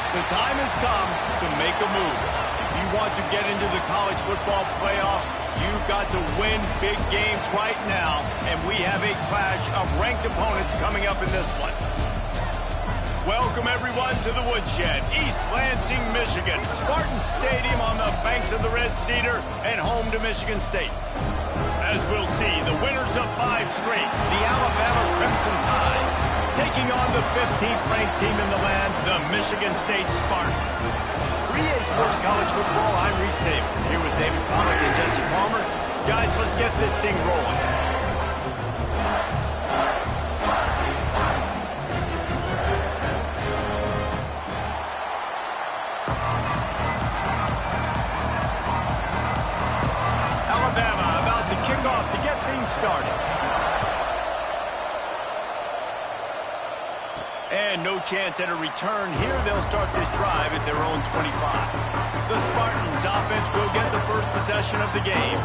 The time has come to make a move. If you want to get into the college football playoff, you've got to win big games right now, and we have a clash of ranked opponents coming up in this one. Welcome, everyone, to the Woodshed, East Lansing, Michigan. Spartan Stadium on the banks of the Red Cedar and home to Michigan State. As we'll see, the winners of 5 straight, the Alabama Crimson Tide, taking on the 15th ranked team in the land, the Michigan State Spartans. 3A Sports College Football, I'm Reese Davis, here with David Pollack and Jesse Palmer. Guys, let's get this thing rolling. Alabama about to kick off to get things started. And no chance at a return here. They'll start this drive at their own 25. The Spartans offense will get the first possession of the game.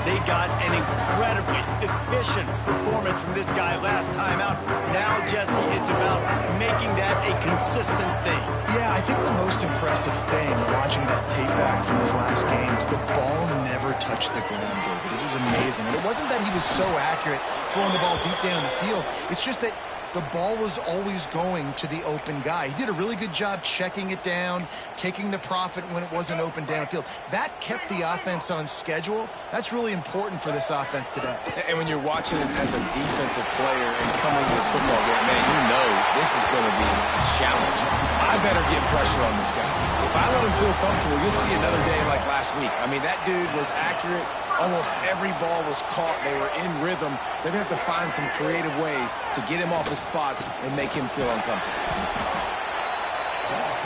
They got an incredibly efficient performance from this guy last time out. Now, Jesse, it's about making that a consistent thing. Yeah, I think the most impressive thing watching that tape back from his last game is the ball never touched the ground, David. It was amazing. And it wasn't that he was so accurate throwing the ball deep down the field. It's just that the ball was always going to the open guy. He did a really good job checking it down, taking the profit when it wasn't open downfield. That kept the offense on schedule. That's really important for this offense today. And when you're watching it as a defensive player and coming to this football game, man, you know this is going to be a challenge. I better get pressure on this guy. If I let him feel comfortable, you'll see another day like last week. I mean, that dude was accurate. Almost every ball was caught. They were in rhythm. They're going to have to find some creative ways to get him off his spots and make him feel uncomfortable.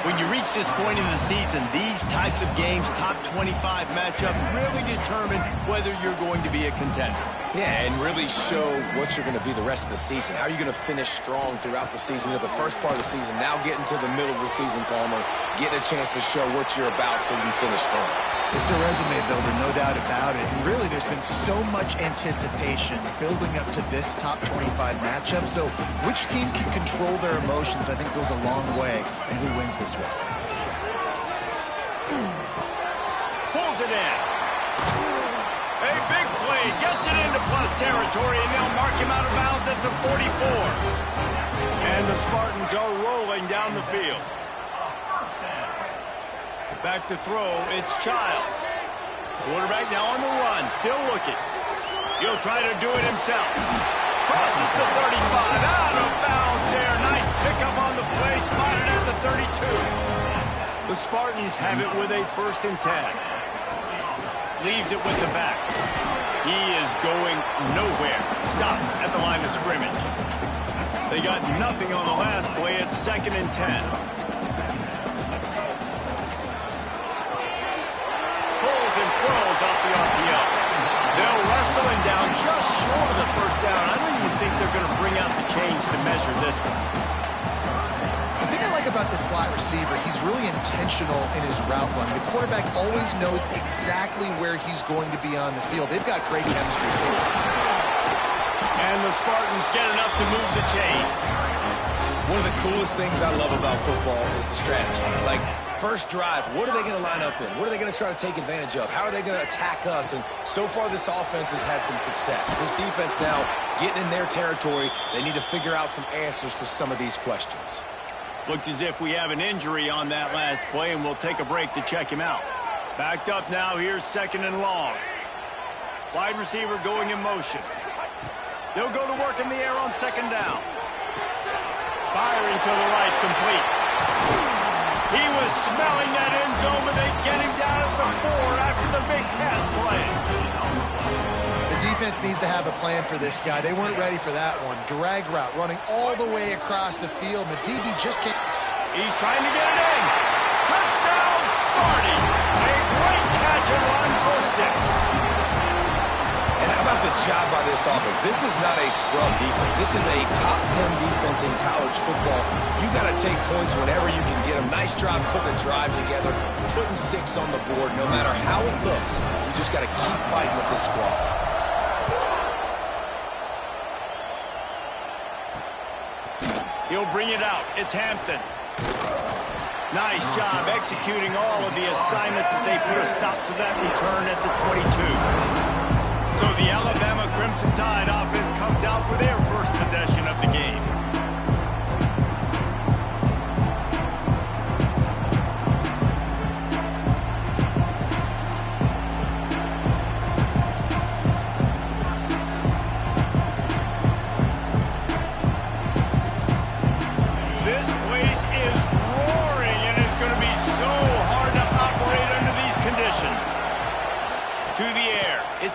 When you reach this point in the season, these types of games, top 25 matchups, really determine whether you're going to be a contender. Yeah, and really show what you're going to be the rest of the season. How are you going to finish strong throughout the season? You know, the first part of the season, now getting to the middle of the season, Palmer, getting a chance to show what you're about so you can finish strong. It's a resume builder, no doubt about it. And really, there's been so much anticipation building up to this top 25 matchup. So which team can control their emotions, I think, goes a long way in who wins this one. Pulls it in. A big play, gets it into plus territory, and they'll mark him out of bounds at the 44. And the Spartans are rolling down the field. Back to throw, it's Childs. Quarterback now on the run, still looking. He'll try to do it himself. Crosses the 35, out of bounds there. Nice pickup on the play, spotted at the 32. The Spartans have it with a 1st and 10. Leaves it with the back. He is going nowhere. Stop at the line of scrimmage. They got nothing on the last play. It's 2nd and 10. Throws off the RPO. They'll wrestle him down just short of the 1st down. I don't even think they're going to bring out the chains to measure this one. The thing I like about the slot receiver, he's really intentional in his route running. The quarterback always knows exactly where he's going to be on the field. They've got great chemistry. And the Spartans get enough to move the chains. One of the coolest things I love about football is the strategy. Like, first drive, what are they going to line up in? What are they going to try to take advantage of? How are they going to attack us? And so far, this offense has had some success. This defense now getting in their territory. They need to figure out some answers to some of these questions. Looks as if we have an injury on that last play, and we'll take a break to check him out. Backed up now, here's 2nd and long. Wide receiver going in motion. They'll go to work in the air on 2nd down. Firing to the right, complete. He was smelling that end zone, but they get him down at the 4 after the big pass play. The defense needs to have a plan for this guy. They weren't ready for that one. Drag route running all the way across the field. The DB just can't. He's trying to get it in. Touchdown, Sparty. A great catch and run for 6. And how about the job by this offense? This is not a scrub defense. This is a top 10 defense in college football. You got to take points whenever you can get them. Nice job putting a drive together, putting 6 on the board. No matter how it looks, you just got to keep fighting with this squad. He'll bring it out. It's Hampton. Nice job executing all of the assignments as they put a stop to that return at the 22. So the Alabama Crimson Tide offense comes out for their first possession of the game.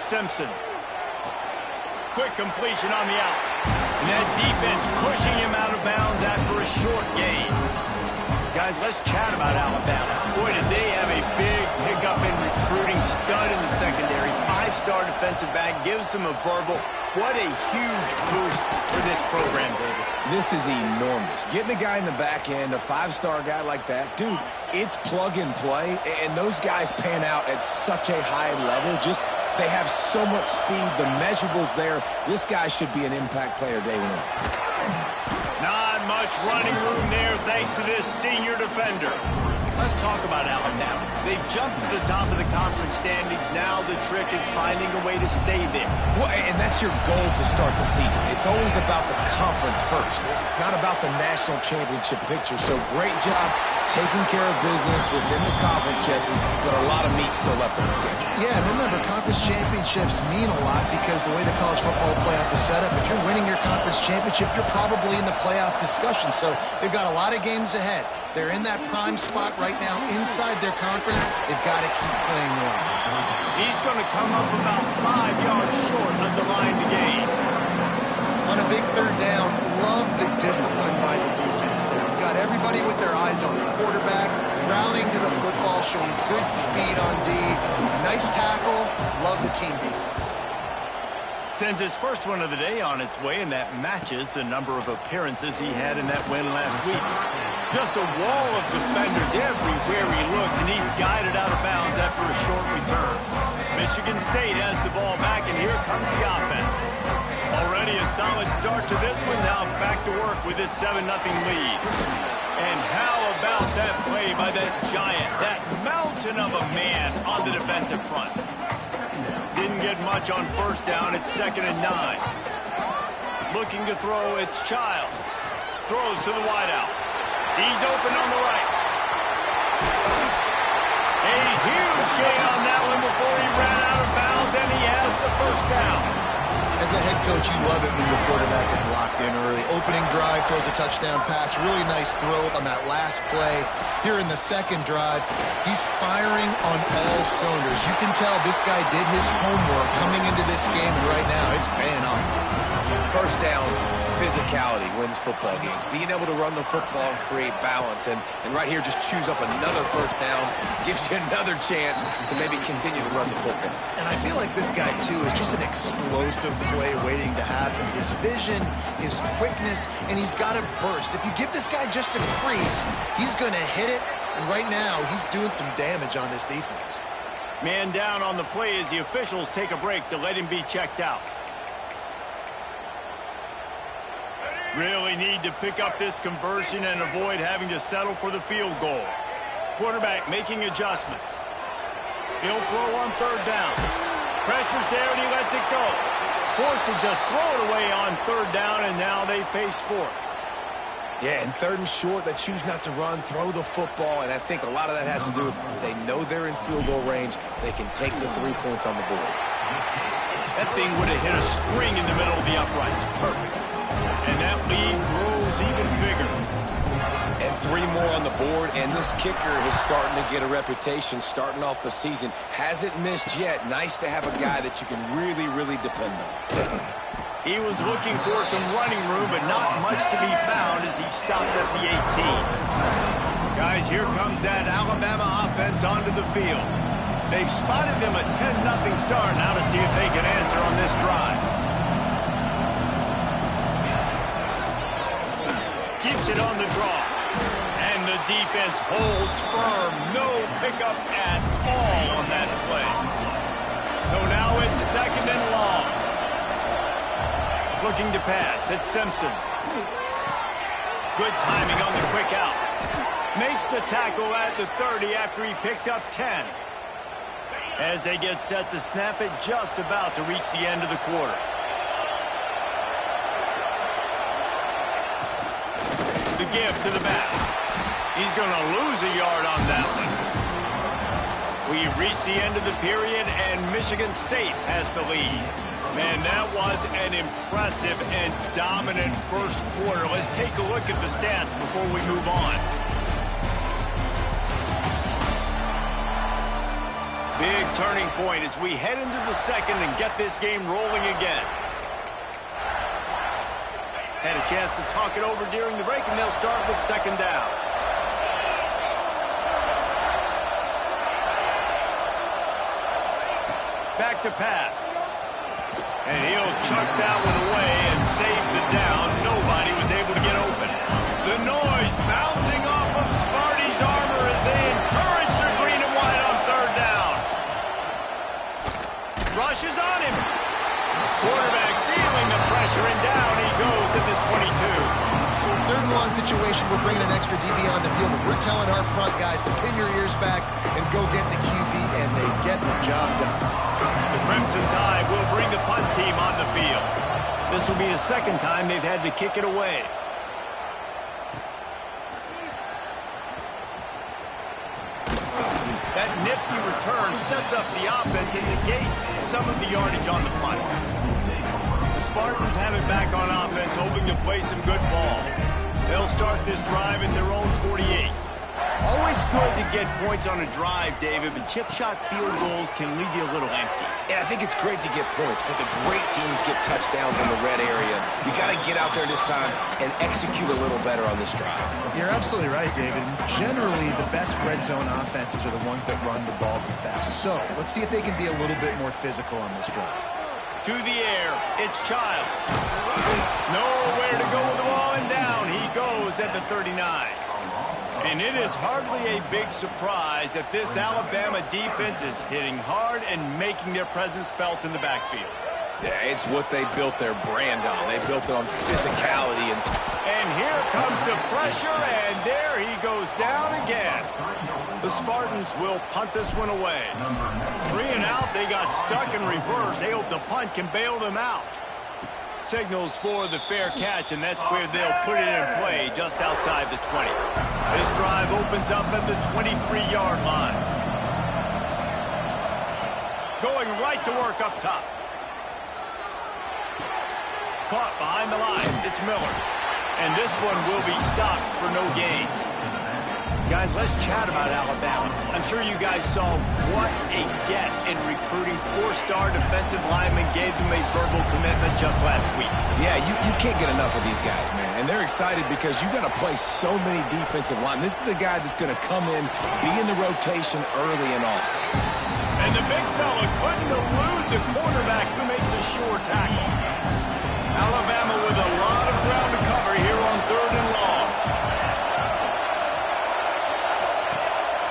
Simpson. Quick completion on the out. And that defense pushing him out of bounds after a short gain. Guys, let's chat about Alabama. Boy, did they have a big pickup in recruiting. Stud in the secondary. 5-star defensive back. Gives them a verbal. What a huge boost for this program, David. This is enormous. Getting a guy in the back end, a 5-star guy like that, dude, it's plug and play. And those guys pan out at such a high level. They have so much speed. The measurables there. This guy should be an impact player day one. Not much running room there thanks to this senior defender. Let's talk about Alabama. They've jumped to the top of the conference standings. Now the trick is finding a way to stay there. Well, and that's your goal to start the season. It's always about the conference first. It's not about the national championship picture. So great job taking care of business within the conference, Jesse, but a lot of meat still left on the schedule. Yeah, and remember, conference championships mean a lot because the way the college football playoff is set up, if you're winning your conference championship, you're probably in the playoff discussion. So they've got a lot of games ahead. They're in that prime spot right now inside their conference. They've got to keep playing well. He's going to come up about 5 yards short of the line to gain. On a big third down, love the discipline by the defense there. You got everybody with their eyes on the quarterback, rallying to the football, showing good speed on D. Nice tackle. Love the team defense. Sends his first one of the day on its way, and that matches the number of appearances he had in that win last week. Just a wall of defenders everywhere he looks, and he's guided out of bounds after a short return. Michigan State has the ball back, and here comes the offense. Already a solid start to this one. Now back to work with this 7-0 lead. And how about that play by that giant, that mountain of a man on the defensive front? Didn't get much on first down. It's 2nd and 9. Looking to throw, it's Child. Throws to the wideout. He's open on the right. A huge gain on that one before he ran out of bounds, and he has the first down. As a head coach, you love it when your quarterback is locked in early. Opening drive, throws a touchdown pass. Really nice throw on that last play. Here in the second drive, he's firing on all cylinders. You can tell this guy did his homework coming into this game, and right now it's paying off. First down, physicality wins football games. Being able to run the football and create balance. And right here, just choose up another first down. Gives you another chance to maybe continue to run the football. And I feel like this guy, too, is just an explosive play waiting to happen. His vision, his quickness, and he's got a burst. If you give this guy just a crease, he's going to hit it. And right now, he's doing some damage on this defense. Man down on the play as the officials take a break to let him be checked out. Really need to pick up this conversion and avoid having to settle for the field goal. Quarterback making adjustments. He'll throw on third down. Pressure's there and he lets it go. Forced to just throw it away on third down, and now they face fourth. Yeah, and 3rd and short, they choose not to run, throw the football, and I think a lot of that has to do with they know they're in field goal range. They can take the 3 points on the board. That thing would have hit a string in the middle of the uprights. Perfect. And that lead grows even bigger. And 3 more on the board, and this kicker is starting to get a reputation starting off the season. Hasn't missed yet. Nice to have a guy that you can really, really depend on. He was looking for some running room, but not much to be found as he stopped at the 18. Guys, here comes that Alabama offense onto the field. They've spotted them a 10-0 start. Now to see if they can answer on this drive. Keeps it on the draw. And the defense holds firm. No pickup at all on that play. So now it's 2nd and long. Looking to pass. It's Simpson. Good timing on the quick out. Makes the tackle at the 30 after he picked up 10. As they get set to snap it, just about to reach the end of the quarter. The give to the back. He's going to lose a yard on that one. We reach the end of the period, and Michigan State has the lead. Man, that was an impressive and dominant first quarter. Let's take a look at the stats before we move on. Big turning point as we head into the second and get this game rolling again. Had a chance to talk it over during the break, and they'll start with second down. Back to pass. And he'll chuck that one away and save the down. Nobody was able to get open. The noise bouncing off of Sparty's armor as they encourage the green and white on third down. Rushes on him. Quarterback feeling the pressure, and down he goes at the 22. Third and long situation, we're bringing an extra DB on the field, and we're telling our front guys to pin your ears back and go get the QB, and they get the job done. The Crimson Tide will bring the punt team on the field. This will be the second time they've had to kick it away. That nifty return sets up the offense and negates some of the yardage on the punt. The Spartans have it back on offense, hoping to play some good ball. They'll start this drive at their own 48. Always good to get points on a drive, David, but chip shot field goals can leave you a little empty. And I think it's great to get points, but the great teams get touchdowns in the red area. You got to get out there this time and execute a little better on this drive. You're absolutely right, David. Generally, the best red zone offenses are the ones that run the ball the best. So let's see if they can be a little bit more physical on this drive. To the air, it's Childs. Nowhere to go with the ball, and down he goes at the 39. And it is hardly a big surprise that this Alabama defense is hitting hard and making their presence felt in the backfield. Yeah, it's what they built their brand on. They built it on physicality. And here comes the pressure, and there he goes down again. The Spartans will punt this one away. 3 and out, they got stuck in reverse. They hope the punt can bail them out. Signals for the fair catch, and that's where they'll put it in play just outside the 20. This drive opens up at the 23-yard line. Going right to work up top. Caught behind the line. It's Miller. And this one will be stopped for no gain. Guys, let's chat about Alabama. I'm sure you guys saw what a get in recruiting. 4-star defensive linemen gave them a verbal commitment just last week. Yeah, you can't get enough of these guys, man. And they're excited because you got to play so many defensive linemen. This is the guy that's going to come in, be in the rotation early and often. And the big fella couldn't elude the quarterback who makes a sure tackle. Alabama with a lot of ground to cover here on third and long.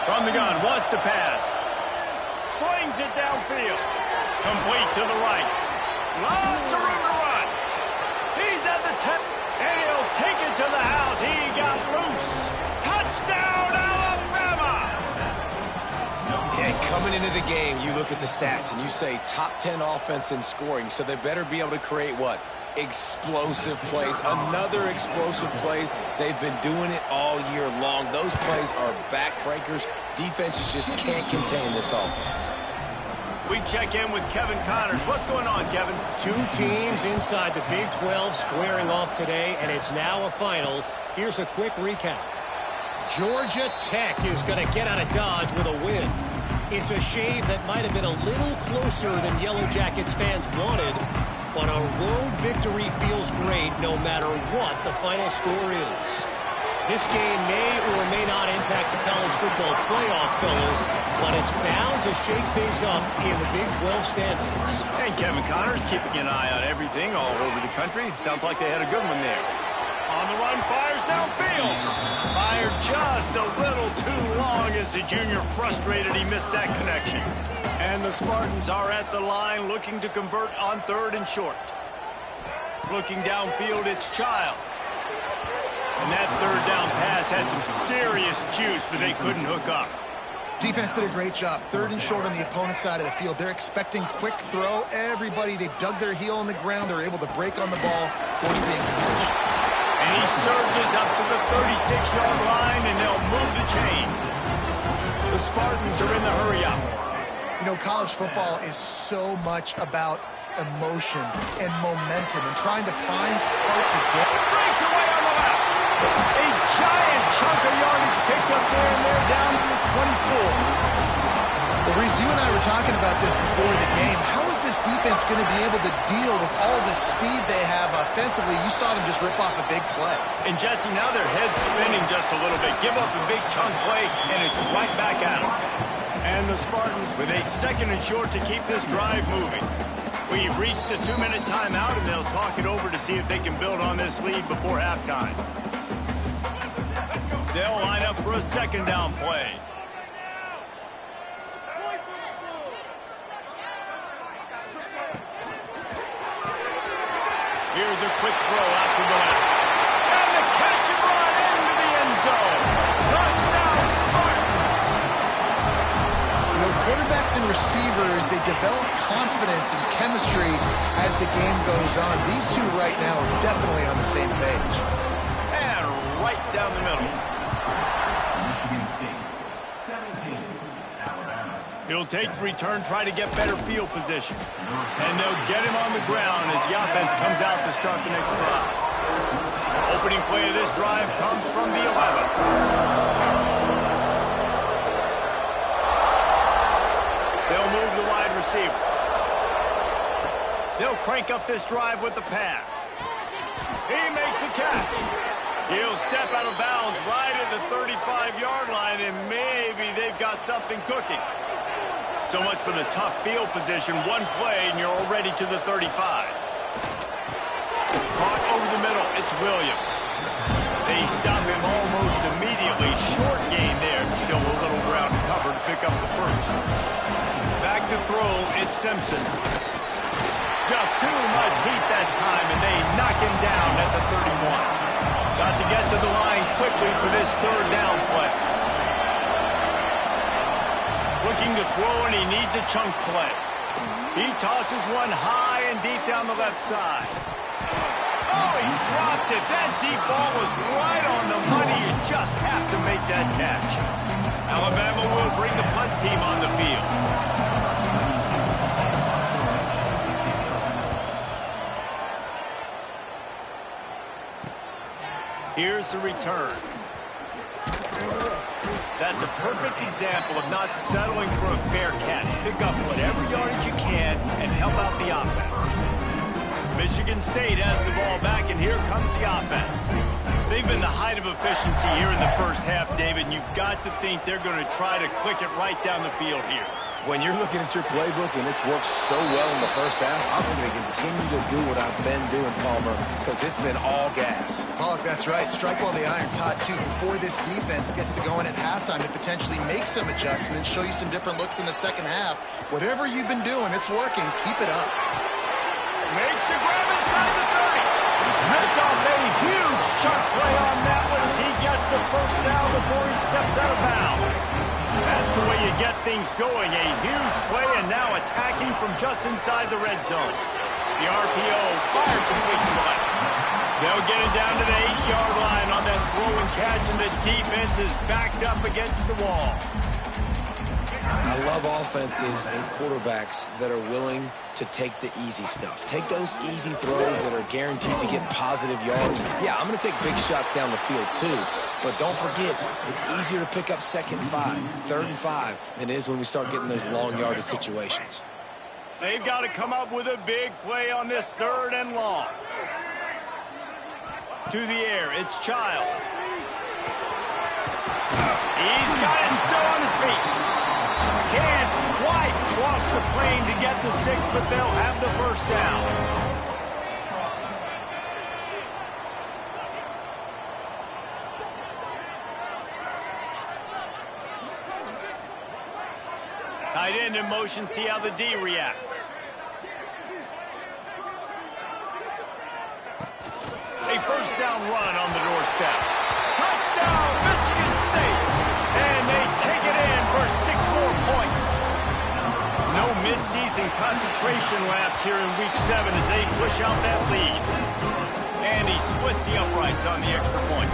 From the gun, wants to pass. Slings it downfield. Complete to the right. Lots of room to run. He's at the 10, and he'll take it to the house. He got loose. Touchdown, Alabama! Yeah, coming into the game, you look at the stats, and you say top 10 offense in scoring, so they better be able to create what? Explosive plays. Another explosive plays. They've been doing it all year long. Those plays are backbreakers. Defenses just can't contain this offense. We check in with Kevin Connors. What's going on, Kevin? 2 teams inside the Big 12 squaring off today, and it's now a final. Here's a quick recap. Georgia Tech is going to get out of Dodge with a win. It's a shave that might have been a little closer than Yellow Jackets fans wanted, but a road victory feels great no matter what the final score is. This game may or may not impact the college football playoff, fellas, but it's bound to shake things up in the Big 12 standings. And Kevin Connors keeping an eye on everything all over the country. Sounds like they had a good one there. On the run, fires downfield. Fired just a little too long as the junior frustrated he missed that connection. And the Spartans are at the line looking to convert on third and short. Looking downfield, it's Childs. And that third down pass had some serious juice, but they couldn't hook up. Defense did a great job. 3rd and short on the opponent's side of the field. They're expecting quick throw. Everybody, they dug their heel on the ground. They're able to break on the ball, force the incompletion. And he surges up to the 36-yard line, and they'll move the chain. The Spartans are in the hurry-up. You know, college football is so much about emotion and momentum and trying to find sparks of game. Breaks away on the left. A giant chunk of yardage picked up there, and they're down to 24. Well, Reese, you and I were talking about this before the game. How is this defense going to be able to deal with all the speed they have offensively? You saw them just rip off a big play. And, Jesse, now their head's spinning just a little bit. Give up a big chunk play, and it's right back at them. And the Spartans with a 2nd and short to keep this drive moving. We've reached the 2-minute timeout, and they'll talk it over to see if they can build on this lead before halftime. They'll line up for a 2nd down play. Here's a quick throw out to the left. And the catch and run into the end zone. Touchdown, Spartans! You know, quarterbacks and receivers, they develop confidence and chemistry as the game goes on. These two right now are definitely on the same page. And right down the middle. He'll take the return, try to get better field position. And they'll get him on the ground as the offense comes out to start the next drive. Opening play of this drive comes from the 11. They'll move the wide receiver. They'll crank up this drive with the pass. He makes the catch. He'll step out of bounds right at the 35-yard line, and maybe they've got something cooking. So much for the tough field position. One play, and you're already to the 35. Caught over the middle. It's Williams. They stop him almost immediately. Short gain there. Still a little ground to cover to pick up the first. Back to throw. It's Simpson. Just too much heat that time, and they knock him down at the 31. Got to get to the line quickly for this 3rd down play. Looking to throw, and he needs a chunk play. He tosses one high and deep down the left side. Oh, he dropped it. That deep ball was right on the money. You just have to make that catch. Alabama will bring the punt team on the field. Here's the return. That's a perfect example of not settling for a fair catch. Pick up whatever yardage you can and help out the offense. Michigan State has the ball back, and here comes the offense. They've been the height of efficiency here in the first half, David, and you've got to think they're going to try to click it right down the field here. When you're looking at your playbook and it's worked so well in the first half, I'm going to continue to do what I've been doing, Palmer, because it's been all gas. Pollock, that's right. Strike while the iron's hot, too. Before this defense gets to going at halftime, to potentially make some adjustments, show you some different looks in the second half. Whatever you've been doing, it's working. Keep it up. Makes the grab inside the 30. Picked off a huge chunk play on that one as he gets the first down before he steps out of bounds. That's the way you get things going. A huge play, and now attacking from just inside the red zone. The RPO fired complete to the left. They'll get it down to the 8-yard line on that throw and catch, and the defense is backed up against the wall. I love offenses and quarterbacks that are willing to take the easy stuff. Take those easy throws that are guaranteed to get positive yards. Yeah, I'm going to take big shots down the field too, but don't forget, it's easier to pick up 2nd and 5, 3rd and 5 than it is when we start getting those long yardage situations. They've got to come up with a big play on this 3rd and long. To the air, it's Childs. He's got it still on his feet. Can't quite cross the plane to get the 6, but they'll have the first down. Tight end in motion, see how the D reacts. A first down run on the doorstep. preseason concentration laps here in Week 7 as they push out that lead. And he splits the uprights on the extra point.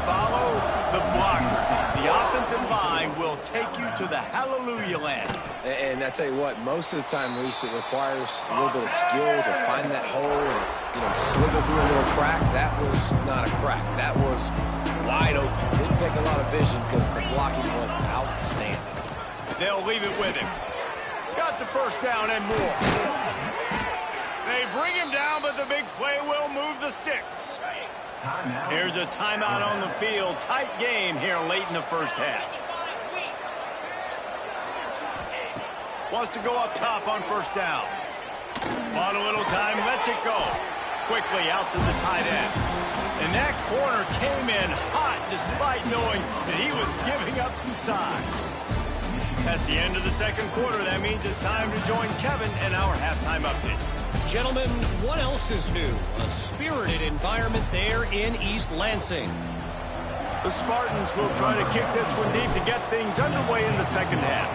Follow the blockers. The offensive line will take you to the hallelujah land. And I tell you what, most of the time, Reese, it requires a little bit of skill to find that hole and, slither through a little crack. That was not a crack. That was wide open. Didn't take a lot of vision because the blocking was outstanding. They'll leave it with him. Got the first down and more. They bring him down, but the big play will move the sticks. Here's a timeout on the field. Tight game here late in the first half. Wants to go up top on first down. On a little time, lets it go. Quickly out to the tight end. And that corner came in hot despite knowing that he was giving up some size. That's the end of the second quarter. That means it's time to join Kevin in our halftime update. Gentlemen, what else is new? A spirited environment there in East Lansing. The Spartans will try to kick this one deep to get things underway in the second half.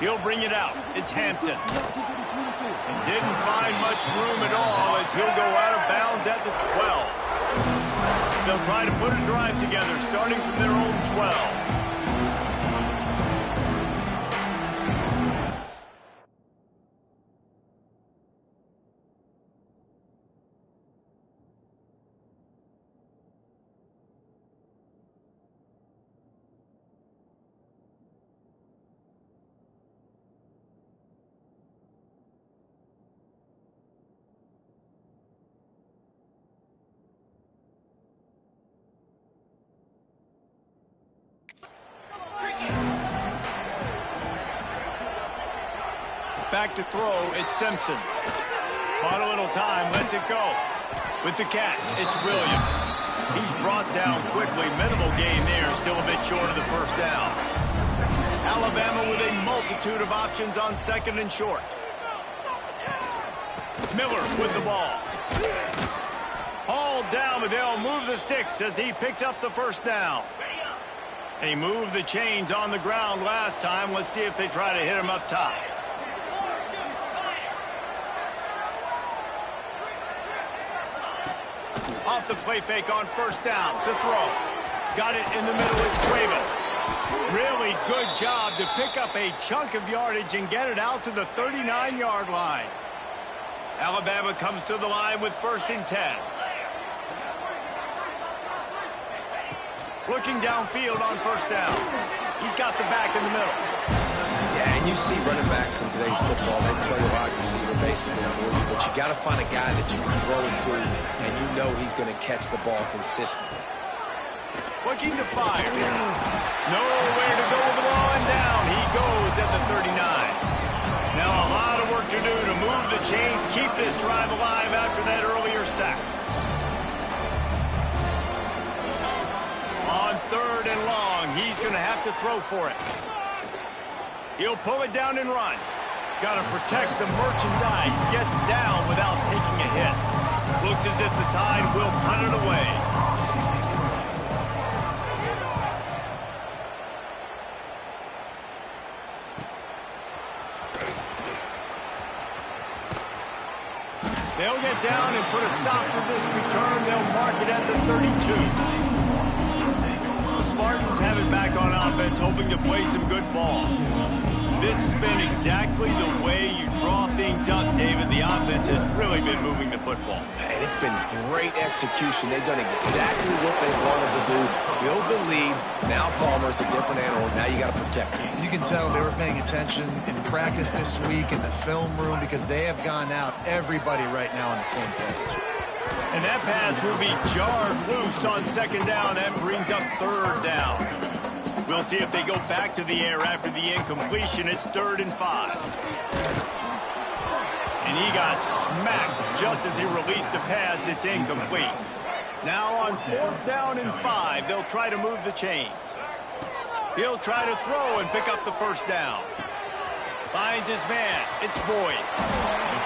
He'll bring it out. It's Hampton. And didn't find much room at all as he'll go out of bounds at the 12. They'll try to put a drive together starting from their own 12. Back to throw, it's Simpson. Bought a little time, lets it go. With the catch, it's Williams. He's brought down quickly. Minimal gain there, still a bit short of the first down. Alabama with a multitude of options on second and short. Miller with the ball. Hauled down, but they'll move the sticks as he picks up the first down. They moved the chains on the ground last time. Let's see if they try to hit him up top. Off the play fake on first down to throw. Got it in the middle, it's Cuevas. Really good job to pick up a chunk of yardage and get it out to the 39-yard line. Alabama comes to the line with first and 10. Looking downfield on first down. He's got the back in the middle. Yeah, and you see running backs in today's football, they play wide receiver basically for you, but you got to find a guy that you can throw it to, and you know he's going to catch the ball consistently. Looking to fire. Nowhere to go with the ball, and down he goes at the 39. Now a lot of work to do to move the chains, keep this drive alive after that earlier sack. On third and long, he's going to have to throw for it. He'll pull it down and run. Got to protect the merchandise. Gets down without taking a hit. Looks as if the Tide will punt it away. They'll get down and put a stop to this return. They'll mark it at the 32. The Spartans have it back on offense, hoping to play some good ball. This has been exactly the way you draw things up, David. The offense has really been moving the football. And it's been great execution. They've done exactly what they wanted to do. Build the lead. Now Palmer's a different animal. Now you got to protect him. You can tell they were paying attention in practice this week in the film room because they have gone out, everybody right now on the same page. And that pass will be jarred loose on second down. That brings up third down. We'll see if they go back to the air after the incompletion. It's 3rd and 5. And he got smacked just as he released the pass. It's incomplete. Now on 4th down and 5, they'll try to move the chains. He'll try to throw and pick up the first down. Finds his man. It's Boyd.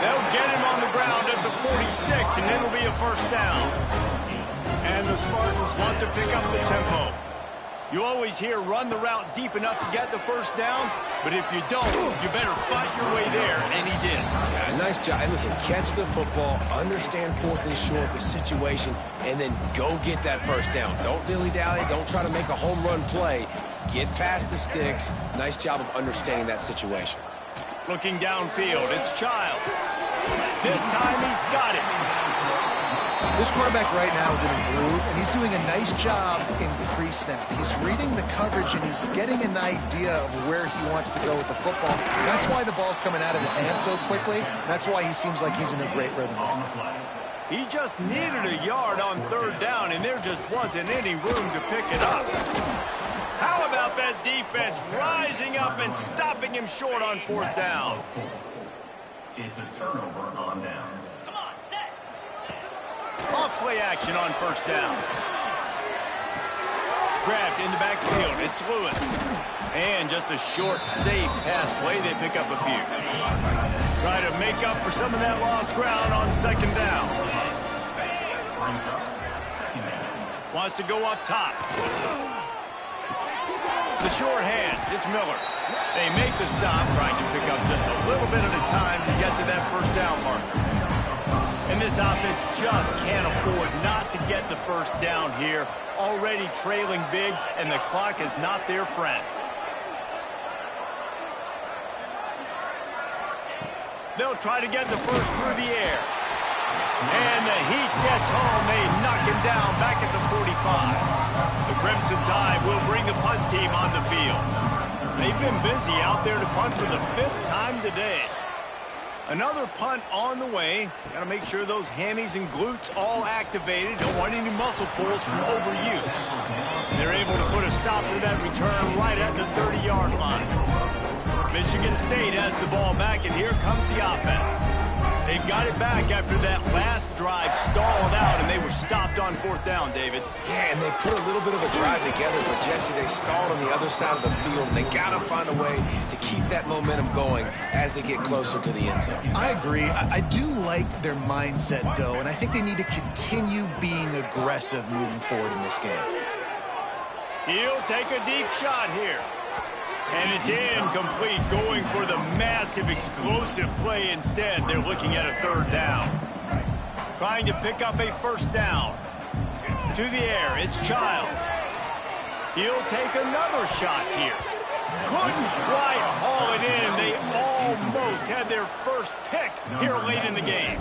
They'll get him on the ground at the 46, and it'll be a first down. And the Spartans want to pick up the tempo. You always hear run the route deep enough to get the first down, but if you don't, you better fight your way there, and he did. Yeah, nice job. And listen, catch the football, understand 4th and short, the situation, and then go get that first down. Don't dilly-dally. Don't try to make a home run play. Get past the sticks. Nice job of understanding that situation. Looking downfield, it's Child. This time he's got it. This quarterback right now is in a groove, and he's doing a nice job in pre-snap. He's reading the coverage, and he's getting an idea of where he wants to go with the football. That's why the ball's coming out of his hands so quickly. That's why he seems like he's in a great rhythm right now. He just needed a yard on 3rd down, and there just wasn't any room to pick it up. How about that defense rising up and stopping him short on 4th down? It's a turnover on downs. Off play action on 1st down. Grabbed in the backfield. It's Lewis. And just a short, safe pass play. They pick up a few. Try to make up for some of that lost ground on 2nd down. Wants to go up top. The short hands. It's Miller. They make the stop, trying to pick up just a little bit at a time to get to that 1st down marker. And this offense just can't afford not to get the 1st down here. Already trailing big, and the clock is not their friend. They'll try to get the first through the air. And the heat gets home. They knock him down back at the 45. The Crimson Tide will bring the punt team on the field. They've been busy out there to punt for the 5th time today. Another punt on the way. Got to make sure those hammies and glutes all activated. Don't want any muscle pulls from overuse. They're able to put a stop to that return right at the 30-yard line. Michigan State has the ball back, and here comes the offense. They've got it back after that last drive stalled out, and they were stopped on 4th down, David. Yeah, and they put a little bit of a drive together, but, Jesse, they stalled on the other side of the field, and they got to find a way to keep that momentum going as they get closer to the end zone. I agree. I do like their mindset, though, and I think they need to continue being aggressive moving forward in this game. He'll take a deep shot here. And it's incomplete, going for the massive explosive play instead. They're looking at a 3rd down. Trying to pick up a 1st down. To the air, it's Childs. He'll take another shot here. Couldn't quite haul it in. They almost had their first pick here late in the game.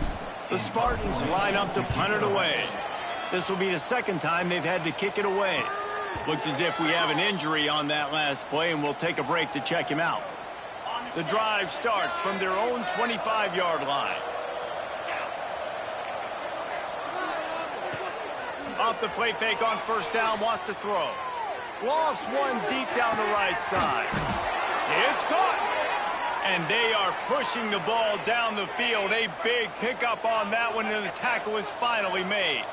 The Spartans line up to punt it away. This will be the 2nd time they've had to kick it away. Looks as if we have an injury on that last play, and we'll take a break to check him out. The drive starts from their own 25-yard line. Off the play fake on 1st down, wants to throw. Lofts one deep down the right side. It's caught. And they are pushing the ball down the field. A big pickup on that one, and the tackle is finally made.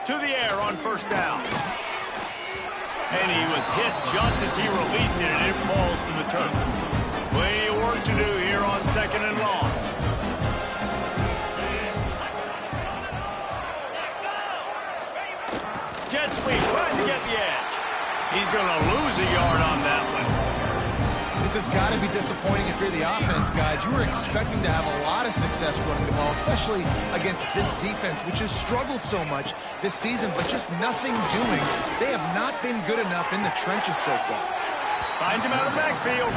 To the air on 1st down. And he was hit just as he released it, and it falls to the turf. Plenty of work to do here on 2nd and long. Jet sweep, trying to get the edge. He's going to lose a yard on that one. This has got to be disappointing if you're the offense, guys. You were expecting to have a lot of success running the ball, especially against this defense, which has struggled so much this season, but just nothing doing. They have not been good enough in the trenches so far. Finds him out of the backfield.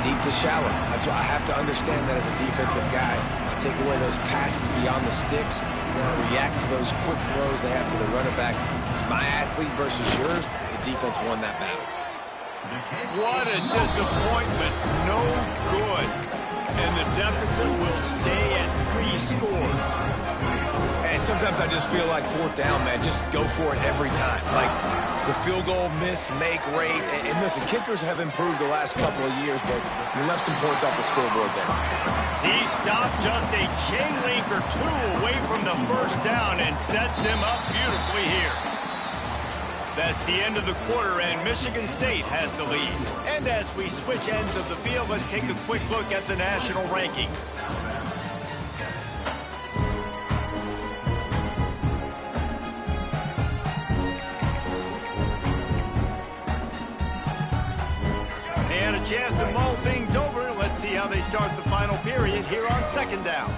Deep to shallow. That's why I have to understand that as a defensive guy. I take away those passes beyond the sticks, and then I react to those quick throws they have to the running back. It's my athlete versus yours. The defense won that battle. What a disappointment. No good. And the deficit will stay at 3 scores. And sometimes I just feel like 4th down, man. Just go for it every time. Like the field goal miss-make rate. And listen, kickers have improved the last couple of years, but we left some points off the scoreboard there. He stopped just a chain link or 2 away from the 1st down and sets them up beautifully here. That's the end of the quarter, and Michigan State has the lead. And as we switch ends of the field, let's take a quick look at the national rankings. They had a chance to mull things over. Let's see how they start the final period here on second down.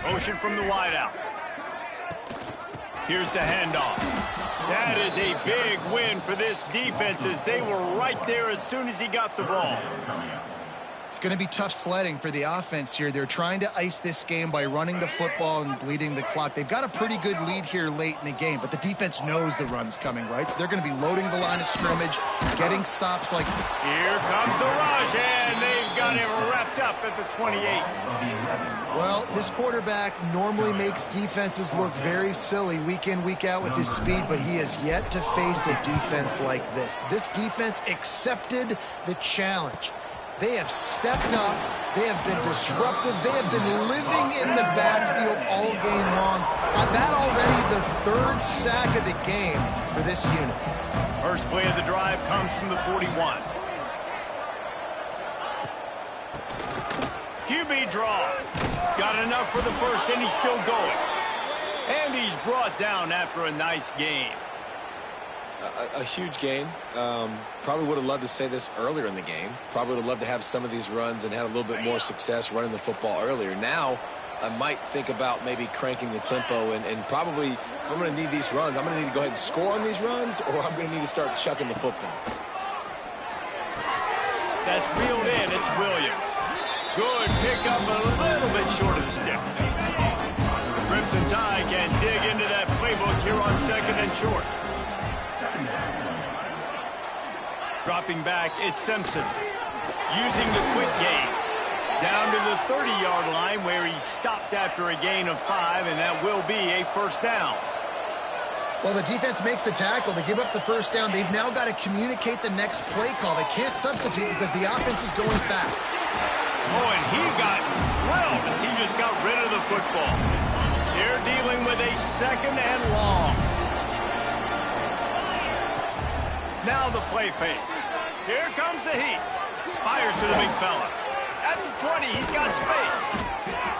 Motion from the wideout. Here's the handoff. That is a big win for this defense as they were right there as soon as he got the ball. It's going to be tough sledding for the offense here. They're trying to ice this game by running the football and bleeding the clock. They've got a pretty good lead here late in the game, but the defense knows the run's coming, right? So they're going to be loading the line of scrimmage, getting stops like... Here comes the rush, and they've got him wrapped up at the 28. Well, this quarterback normally makes defenses look very silly week in, week out with his speed, but he has yet to face a defense like this. This defense accepted the challenge. They have stepped up. They have been disruptive. They have been living in the backfield all game long. That already the third sack of the game for this unit. First play of the drive comes from the 41. QB draw. Got enough for the first, and he's still going. And he's brought down after a nice game. A huge gain. Probably would have loved to say this earlier in the game. Probably would have loved to have some of these runs and had a little bit more success running the football earlier. Now, I might think about maybe cranking the tempo and probably, if I'm going to need these runs, I'm going to need to go ahead and score on these runs, or I'm going to need to start chucking the football. That's reeled in. It's Williams. Good pickup, but a little bit short of the sticks. The Crimson Tide can dig into that playbook here on second and short. Dropping back, it's Simpson. Using the quick game. Down to the 30-yard line where he stopped after a gain of 5, and that will be a first down. Well, the defense makes the tackle. They give up the first down. They've now got to communicate the next play call. They can't substitute because the offense is going fast. Oh, and he got drilled as he just got rid of the football. They're dealing with a second and long. Now the play fake. Here comes the heat. Fires to the big fella. At the 20, he's got space.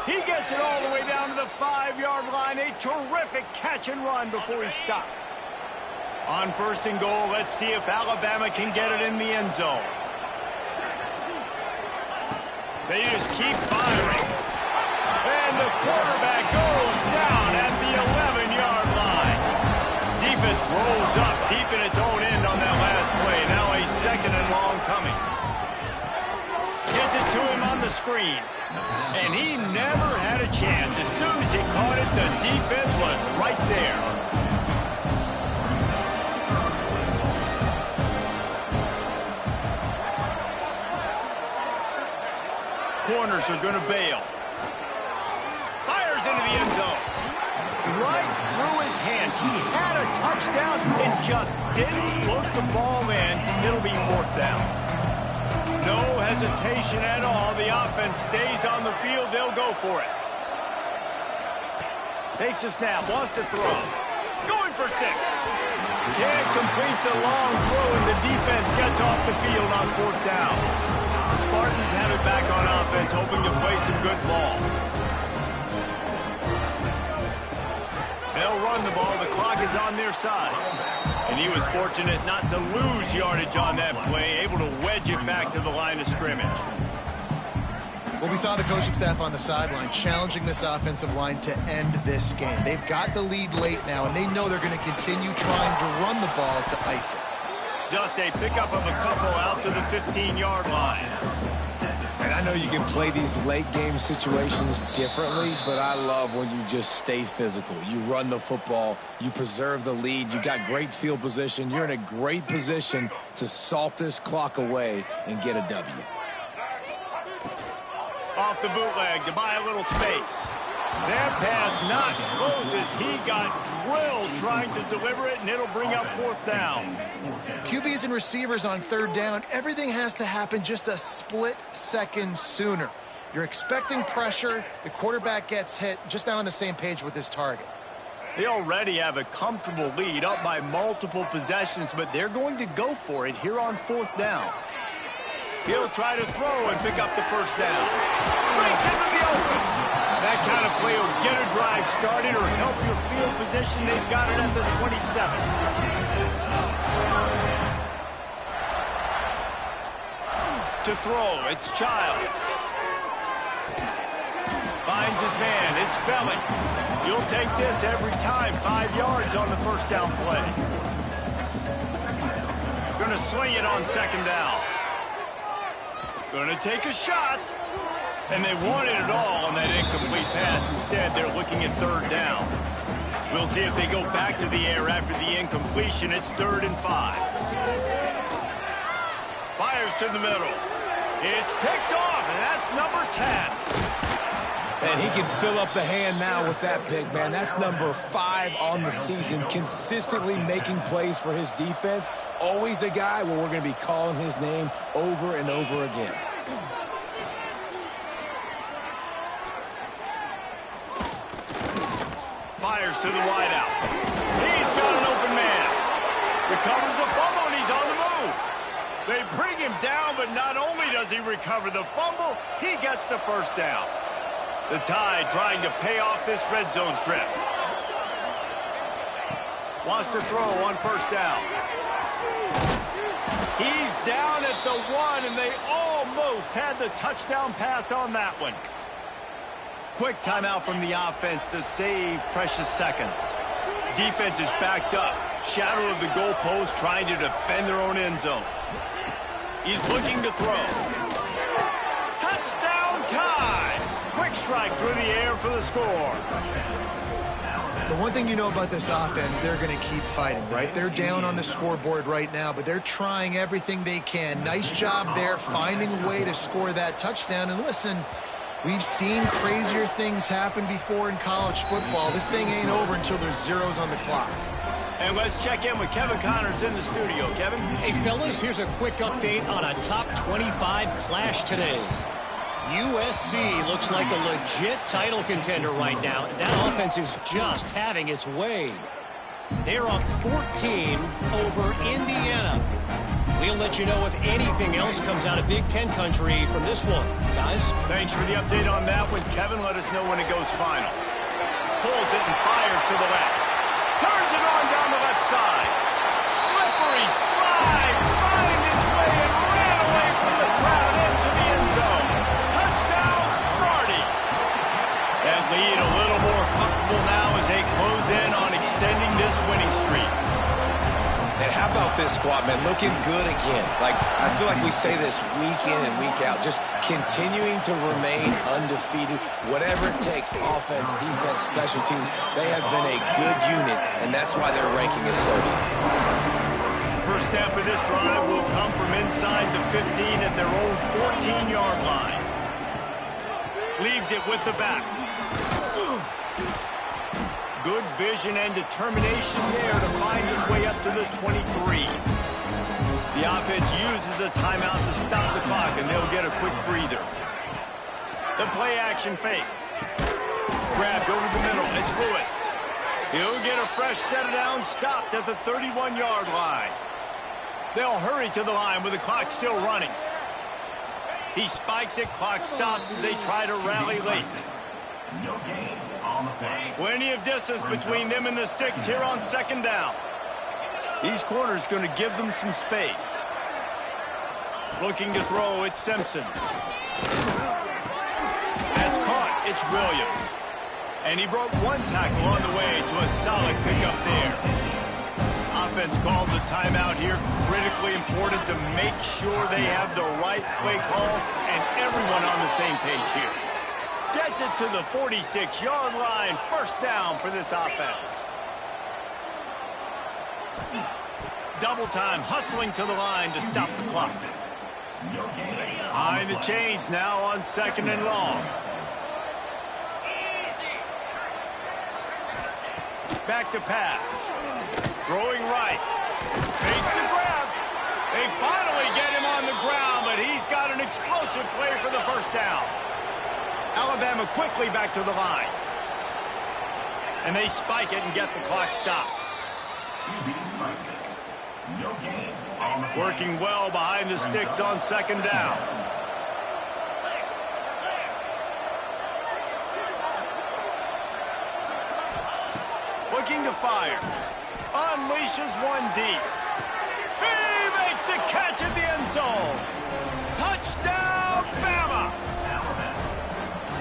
He gets it all the way down to the 5-yard line. A terrific catch and run before he stopped. On first and goal, let's see if Alabama can get it in the end zone. They just keep firing. And the quarterback goes down at the 11-yard line. Defense rolls up deep in its own end on that last play. Now a second and long coming. Gets it to him on the screen. And he never had a chance. As soon as he caught it, the defense was right there. Corners are going to bail. Fires into the end zone. Right through his hands. He had a touchdown and just didn't look the ball in. It'll be fourth down. No hesitation at all. The offense stays on the field. They'll go for it. Takes a snap. Wants to throw. Going for 6. Can't complete the long throw, and the defense gets off the field on fourth down. The Spartans have it back on offense, hoping to play some good ball. They'll run the ball. The clock is on their side. And he was fortunate not to lose yardage on that play, able to wedge it back to the line of scrimmage. Well, we saw the coaching staff on the sideline challenging this offensive line to end this game. They've got the lead late now, and they know they're going to continue trying to run the ball to ice it. Just a pickup of a couple out to the 15-yard line. And I know you can play these late game situations differently, but I love when you just stay physical. You run the football, you preserve the lead, you got great field position. You're in a great position to salt this clock away and get a W. Off the bootleg to buy a little space. That pass not close as he got drilled trying to deliver it, and it'll bring up fourth down. QBs and receivers on third down, everything has to happen just a split second sooner. You're expecting pressure, the quarterback gets hit, just not on the same page with his target. They already have a comfortable lead, up by multiple possessions, but they're going to go for it here on 4th down. He'll try to throw and pick up the first down. Breaks into the open. That kind of play will get a drive started or help your field position. They've got it at the 27. To throw, it's Child. Finds his man, it's Belly. You'll take this every time. 5 yards on the first down play. Gonna swing it on 2nd down. Gonna take a shot. And they wanted it all on that incomplete pass. Instead, they're looking at 3rd down. We'll see if they go back to the air after the incompletion. It's 3rd and 5. Fires to the middle. It's picked off, and that's number 10. And he can fill up the hand now with that pick, man. That's number 5 on the season, consistently making plays for his defense. Always a guy where we're going to be calling his name over and over again. Fires to the wideout. He's got an open man. Recovers the fumble, and he's on the move. They bring him down, but not only does he recover the fumble, he gets the first down. The Tide trying to pay off this red zone trip. Wants to throw on 1st down. He's down at the 1, and they almost had the touchdown pass on that one. Quick timeout from the offense to save precious seconds. Defense is backed up. Shadow of the goalpost trying to defend their own end zone. He's looking to throw. Touchdown Tide! Quick strike through the air for the score. The one thing you know about this offense, they're going to keep fighting, right? They're down on the scoreboard right now, but they're trying everything they can. Nice job there, finding a way to score that touchdown. And listen, we've seen crazier things happen before in college football. This thing ain't over until there's zeros on the clock. And let's check in with Kevin Connors in the studio. Kevin? Hey, fellas, here's a quick update on a top 25 clash today. USC looks like a legit title contender right now. That offense is just having its way. They're up 14 over Indiana. We'll let you know if anything else comes out of Big Ten country from this one. Guys? Thanks for the update on that one, Kevin. Let us know when it goes final. Pulls it and fires to the left. Turns it on down the left side. Slippery slide. Find his way and ran away from the crowd into the end zone. Touchdown, Spartytt. That lead a little more comfortable now as they close in on extending this winning streak. And how about this squad, man? Looking good again. Like, I feel like we say this week in and week out, just continuing to remain undefeated. Whatever it takes, offense, defense, special teams, they have been a good unit, and that's why their ranking is so high. First snap of this drive will come from inside the 15 at their own 14-yard line. Leaves it with the back. Good vision and determination there to find his way up to the 23. The offense uses a timeout to stop the clock, and they'll get a quick breather. The play-action fake. Grabbed over the middle. It's Lewis. He'll get a fresh set it down, stopped at the 31-yard line. They'll hurry to the line with the clock still running. He spikes it. Clock stops as they try to rally late. No gain on the play. Plenty of distance between them and the sticks here on 2nd down. These corners going to give them some space. Looking to throw, it's Simpson. That's caught. It's Williams. And he broke one tackle on the way to a solid pickup there. Offense calls a timeout here. Critically important to make sure they have the right play call and everyone on the same page here. Gets it to the 46-yard line. First down for this offense. Double time, hustling to the line to stop the clock. Behind the chains now on 2nd and long. Back to pass. Throwing right. Fakes the grab. They finally get him on the ground, but he's got an explosive play for the first down. Alabama quickly back to the line. And they spike it and get the clock stopped. QB spikes it. No gain on the play. Working well behind the sticks on second down. Looking to fire. Unleashes one deep. He makes the catch in the end zone. Touchdown, Bama!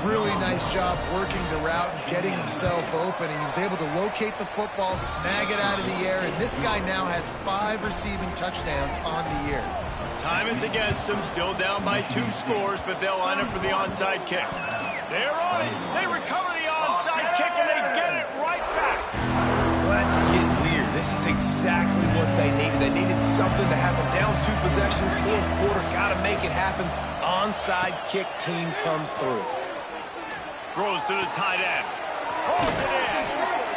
Really nice job working the route and getting himself open. And he was able to locate the football, snag it out of the air, and this guy now has 5 receiving touchdowns on the year. Time is against them, still down by 2 scores, but they'll line up for the onside kick. They're on it. They recover the onside kick, and they get it right back. Let's get weird. This is exactly what they needed. They needed something to happen. Down 2 possessions, 4th quarter, got to make it happen. Onside kick team comes through. Throws to the tight end. Pulls it in.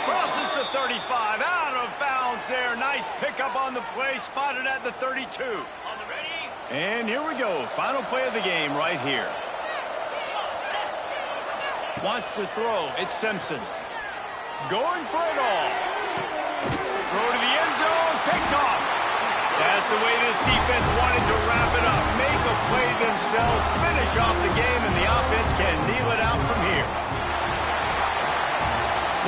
Crosses the 35. Out of bounds there. Nice pickup on the play. Spotted at the 32. And here we go. Final play of the game right here. Wants to throw. It's Simpson. Going for it all. Throw to the end zone. Picked off. That's the way this defense wanted to wrap it up. Make a play themselves, finish off the game, and the offense can kneel it out from here.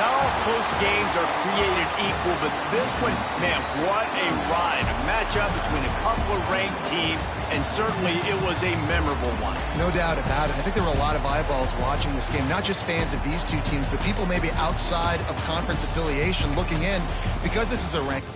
Not all close games are created equal, but this one, man, what a ride. A matchup between a couple of ranked teams, and certainly it was a memorable one. No doubt about it. I think there were a lot of eyeballs watching this game, not just fans of these two teams, but people maybe outside of conference affiliation looking in, because this is a ranked...